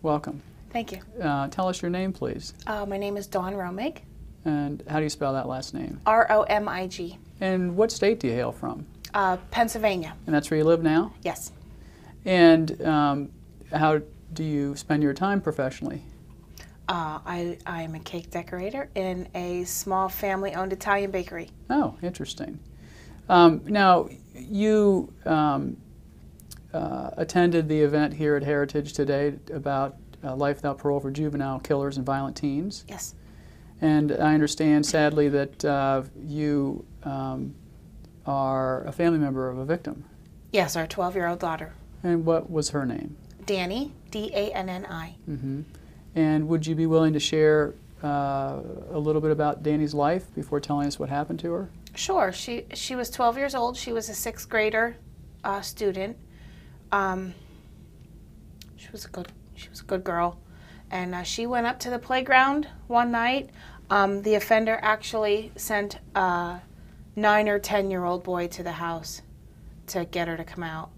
Welcome. Thank you. Tell us your name, please. My name is Danni Romig. And how do you spell that last name? R-O-M-I-G. And what state do you hail from? Pennsylvania. And that's where you live now? Yes. And how do you spend your time professionally? I'm a cake decorator in a small family-owned Italian bakery. Oh, interesting. Now, you attended the event here at Heritage today about life without parole for juvenile killers and violent teens. Yes. And I understand, sadly, that you are a family member of a victim. Yes, our 12-year-old daughter. And what was her name? Danni, D-A-N-N-I. Mm-hmm. And would you be willing to share a little bit about Danni's life before telling us what happened to her? Sure. She was 12 years old. She was a sixth grader student. She was a good girl, and she went up to the playground one night. The offender actually sent a 9 or 10-year-old boy to the house to get her to come out.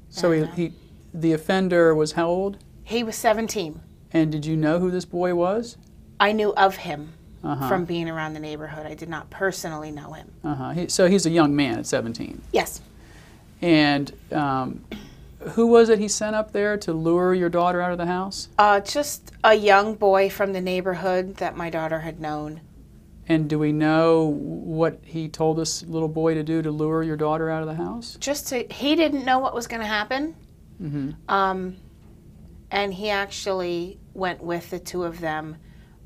So and, the offender was how old? He was 17. And did you know who this boy was? I knew of him from being around the neighborhood. I did not personally know him. So he's a young man at 17. Yes. And who was it he sent up there to lure your daughter out of the house? Just a young boy from the neighborhood that my daughter had known. And do we know what he told this little boy to do to lure your daughter out of the house? He didn't know what was going to happen. Mm-hmm. And he actually went with the two of them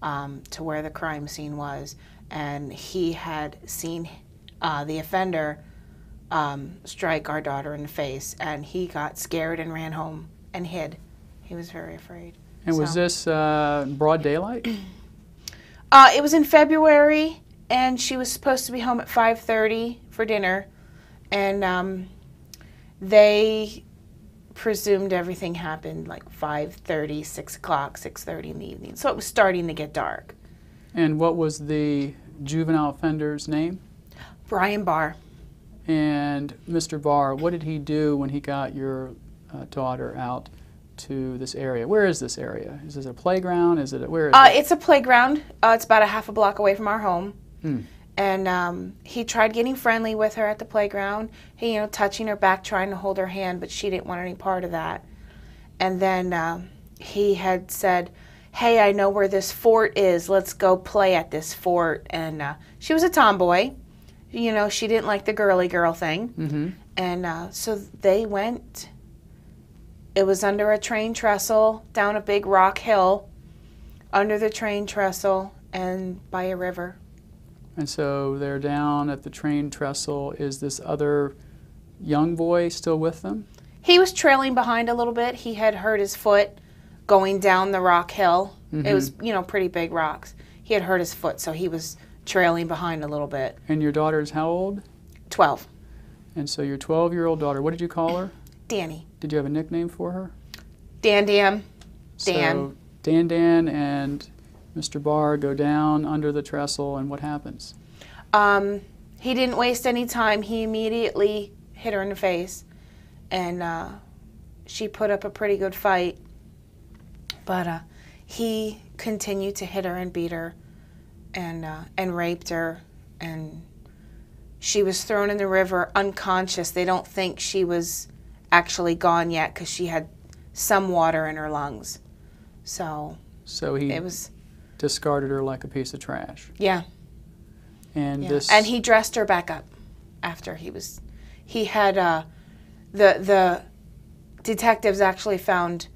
to where the crime scene was. And he had seen the offender strike our daughter in the face. And he got scared and ran home and hid. He was very afraid. And was this broad daylight? It was in February, and she was supposed to be home at 5:30 for dinner. And they presumed everything happened like 5:30, 6 o'clock, 6:30 in the evening. So it was starting to get dark. And what was the juvenile offender's name? Brian Barr. And Mr. Barr, what did he do when he got your daughter out to this area? Where is this area? Is this a playground? Is it where is it? It's a playground. It's about a half a block away from our home. Hmm. And he tried getting friendly with her at the playground. He, touching her back, trying to hold her hand, but she didn't want any part of that. And then he had said, "Hey, I know where this fort is. Let's go play at this fort." And she was a tomboy. She didn't like the girly girl thing. Mm-hmm. And so they went. It was under a train trestle, down a big rock hill, under the train trestle, and by a river. And so they're down at the train trestle. Is this other young boy still with them? He was trailing behind a little bit. He had hurt his foot going down the rock hill. Mm-hmm. It was, pretty big rocks. He had hurt his foot, so he was trailing behind a little bit. And your daughter is how old? 12. And so your 12-year-old daughter, what did you call her? Danni. Did you have a nickname for her? Dan. Dan. So Dan and Mr. Barr go down under the trestle, and what happens? He didn't waste any time. He immediately hit her in the face, and she put up a pretty good fight. But he continued to hit her and beat her, and raped her, and she was thrown in the river unconscious. They don't think she was actually gone yet because she had some water in her lungs. So he discarded her like a piece of trash. Yeah. And he dressed her back up after he had the detectives actually found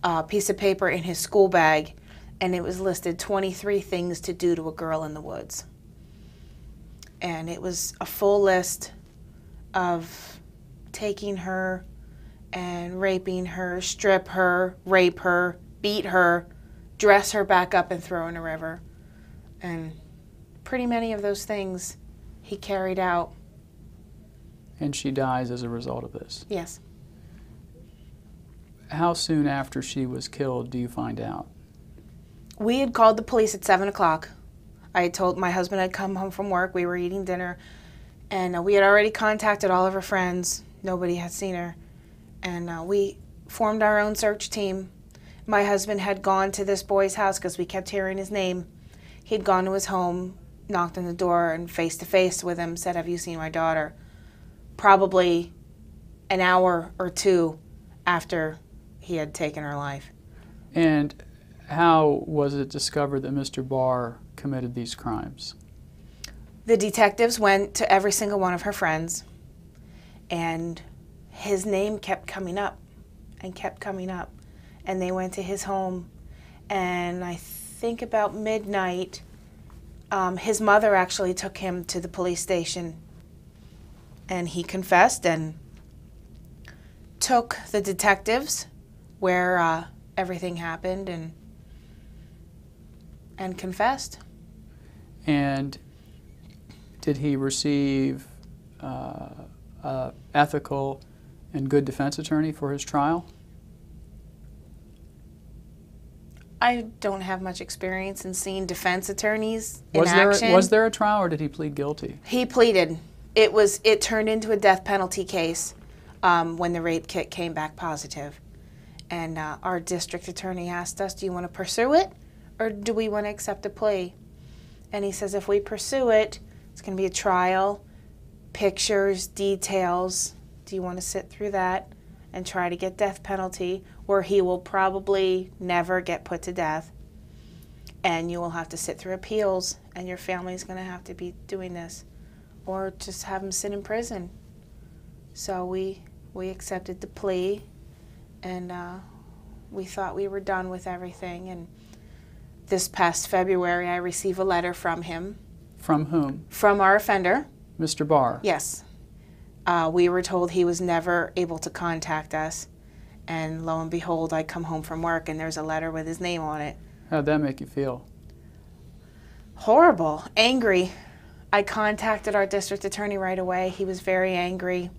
a piece of paper in his school bag, and it was listed 23 things to do to a girl in the woods. And it was a full list of taking her and raping her, strip her, rape her, beat her, dress her back up and throw in a river. And pretty many of those things he carried out. And she dies as a result of this? Yes. How soon after she was killed do you find out? We had called the police at 7 o'clock. I had told my husband had come home from work. We were eating dinner. And we had already contacted all of her friends. Nobody had seen her. And we formed our own search team. My husband had gone to this boy's house because we kept hearing his name. He'd gone to his home, knocked on the door, and face-to-face with him said, "Have you seen my daughter?" Probably an hour or two after he had taken her life. And how was it discovered that Mr. Barr committed these crimes? The detectives went to every single one of her friends, and his name kept coming up and kept coming up. And they went to his home, and I think about midnight, his mother actually took him to the police station, and he confessed and took the detectives where everything happened and confessed. And did he receive ethical and good defense attorney for his trial? I don't have much experience in seeing defense attorneys in action. Was there a trial, or did he plead guilty? He pleaded. It turned into a death penalty case when the rape kit came back positive. And our district attorney asked us, "Do you want to pursue it, or do we want to accept a plea?" And he says, if we pursue it, it's going to be a trial, pictures, details. Do you want to sit through that and try to get death penalty, where he will probably never get put to death, and you will have to sit through appeals, and your family's going to have to be doing this, or just have him sit in prison? So we accepted the plea, and we thought we were done with everything. And this past February, I received a letter from him. From whom? From our offender. Mr. Barr? Yes. We were told he was never able to contact us, and lo and behold, I come home from work and there's a letter with his name on it. How'd that make you feel? Horrible. Angry. I contacted our district attorney right away. He was very angry.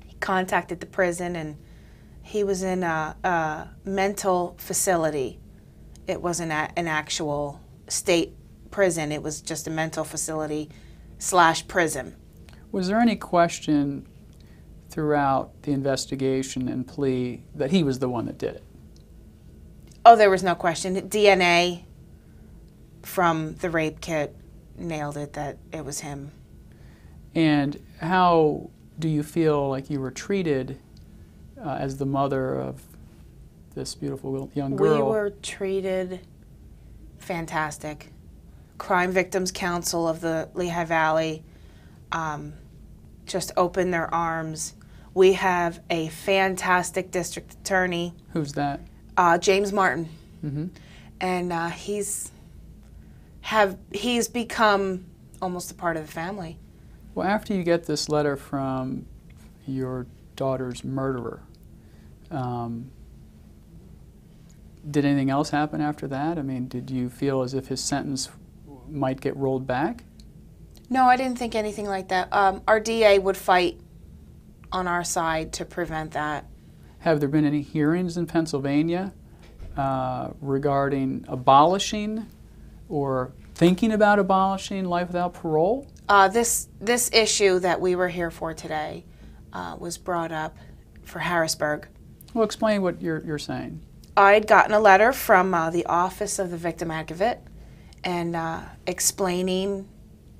He contacted the prison, and he was in a mental facility. It wasn't an actual state prison. It was just a mental facility / prison. Was there any question throughout the investigation and plea that he was the one that did it? Oh, there was no question. DNA from the rape kit nailed it that it was him. And how do you feel like you were treated as the mother of this beautiful young girl? We were treated fantastic. Crime Victims Counsel of the Lehigh Valley just opened their arms. We have a fantastic district attorney. Who's that? James Martin. Mm-hmm. And he's become almost a part of the family. Well, after you get this letter from your daughter's murderer, did anything else happen after that? I mean, did you feel as if his sentence might get rolled back? No, I didn't think anything like that. Our DA would fight on our side to prevent that. Have there been any hearings in Pennsylvania regarding abolishing or thinking about abolishing life without parole? This issue that we were here for today was brought up for Harrisburg. Well, explain what you're saying. I had gotten a letter from the Office of the Victim Advocate and explaining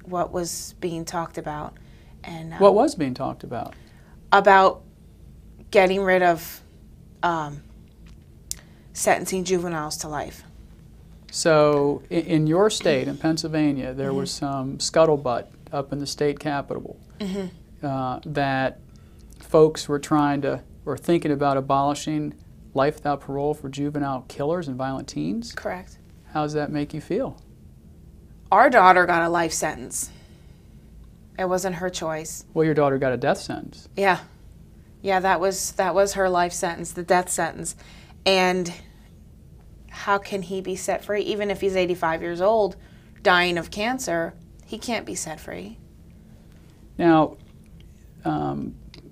what was being talked about. And what was being talked about? About getting rid of sentencing juveniles to life. So in your state, in Pennsylvania, there was some scuttlebutt up in the state capitol that folks were thinking about abolishing life without parole for juvenile killers and violent teens? Correct. How does that make you feel? Our daughter got a life sentence. It wasn't her choice. Well, your daughter got a death sentence. Yeah. Yeah, that was her life sentence, the death sentence. And how can he be set free? Even if he's 85 years old, dying of cancer, he can't be set free. Now,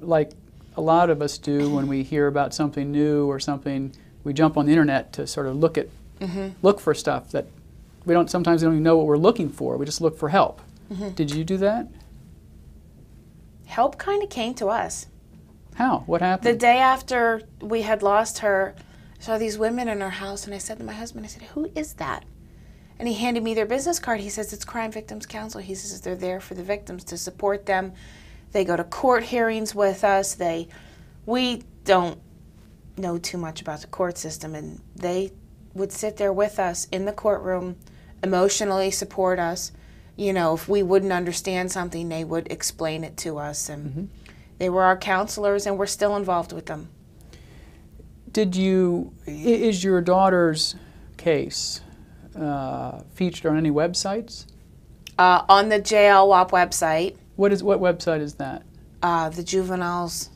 like a lot of us do when we hear about something new or something, we jump on the internet to sort of look for stuff that sometimes we don't even know what we're looking for. We just look for help. Did you do that? Help kind of came to us. How? What happened? The day after we had lost her, saw these women in our house, and I said to my husband, I said, who is that? And he handed me their business card. He says, it's Crime Victims Counsel. He says they're there for the victims, to support them. They go to court hearings with us. We don't know too much about the court system, and they would sit there with us in the courtroom, emotionally support us. You know, if we wouldn't understand something, they would explain it to us. And they were our counselors, and we're still involved with them. Is your daughter's case featured on any websites? On the JLWAP website. What website is that? The juveniles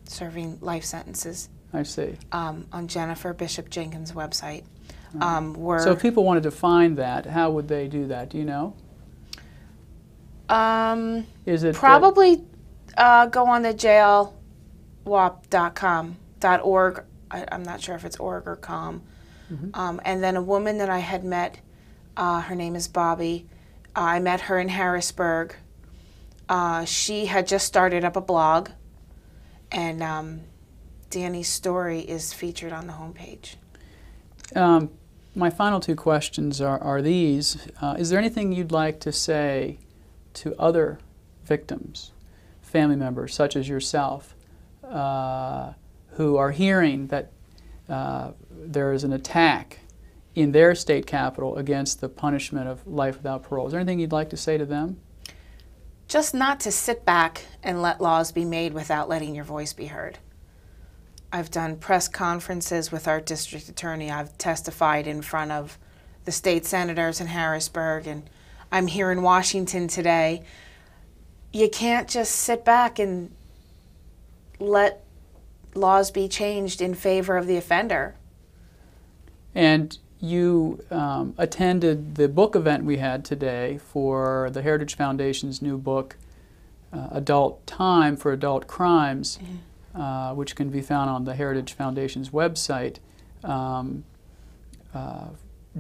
serving life sentences. I see. On Jennifer Bishop Jenkins' website. So if people wanted to find that, how would they do that? Do you know? Is it probably go on the jlwap.com.org. I'm not sure if it's org or com. And then a woman that I had met, her name is Bobby. I met her in Harrisburg. She had just started up a blog, and Danny's story is featured on the homepage. My final two questions are these. Is there anything you'd like to say to other victims, family members such as yourself, who are hearing that there is an attack in their state capital against the punishment of life without parole? Is there anything you'd like to say to them? Just not to sit back and let laws be made without letting your voice be heard. I've done press conferences with our district attorney. I've testified in front of the state senators in Harrisburg, and I'm here in Washington today. You can't just sit back and let laws be changed in favor of the offender. And you attended the book event we had today for the Heritage Foundation's new book, Adult Time for Adult Crimes, which can be found on the Heritage Foundation's website. Do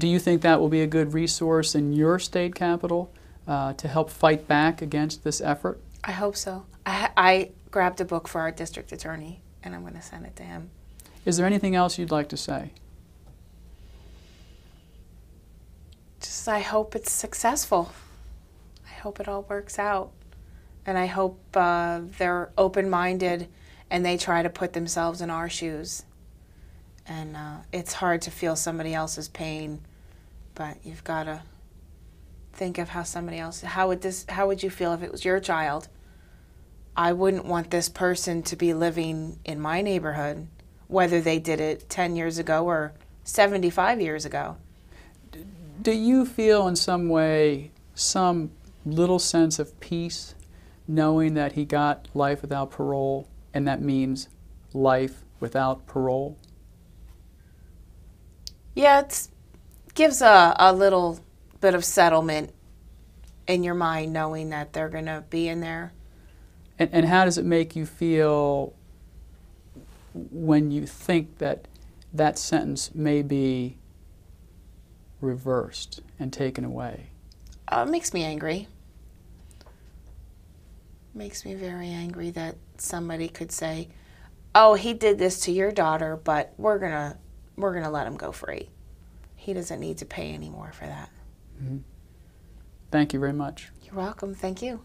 you think that will be a good resource in your state capital to help fight back against this effort? I hope so. I grabbed a book for our district attorney, and I'm going to send it to him. Is there anything else you'd like to say? Just I hope it's successful. I hope it all works out. And I hope they're open-minded and they try to put themselves in our shoes. And it's hard to feel somebody else's pain, but you've got to think of how somebody else, how would you feel if it was your child? I wouldn't want this person to be living in my neighborhood, whether they did it 10 years ago or 75 years ago. Do you feel in some way some little sense of peace knowing that he got life without parole, and that means life without parole? Yeah, it gives a little bit of settlement in your mind knowing that they're going to be in there. And how does it make you feel when you think that that sentence may be reversed and taken away? It makes me angry. It makes me very angry that somebody could say, oh, he did this to your daughter, but we're gonna let him go free. He doesn't need to pay any more for that. Thank you very much. You're welcome. Thank you.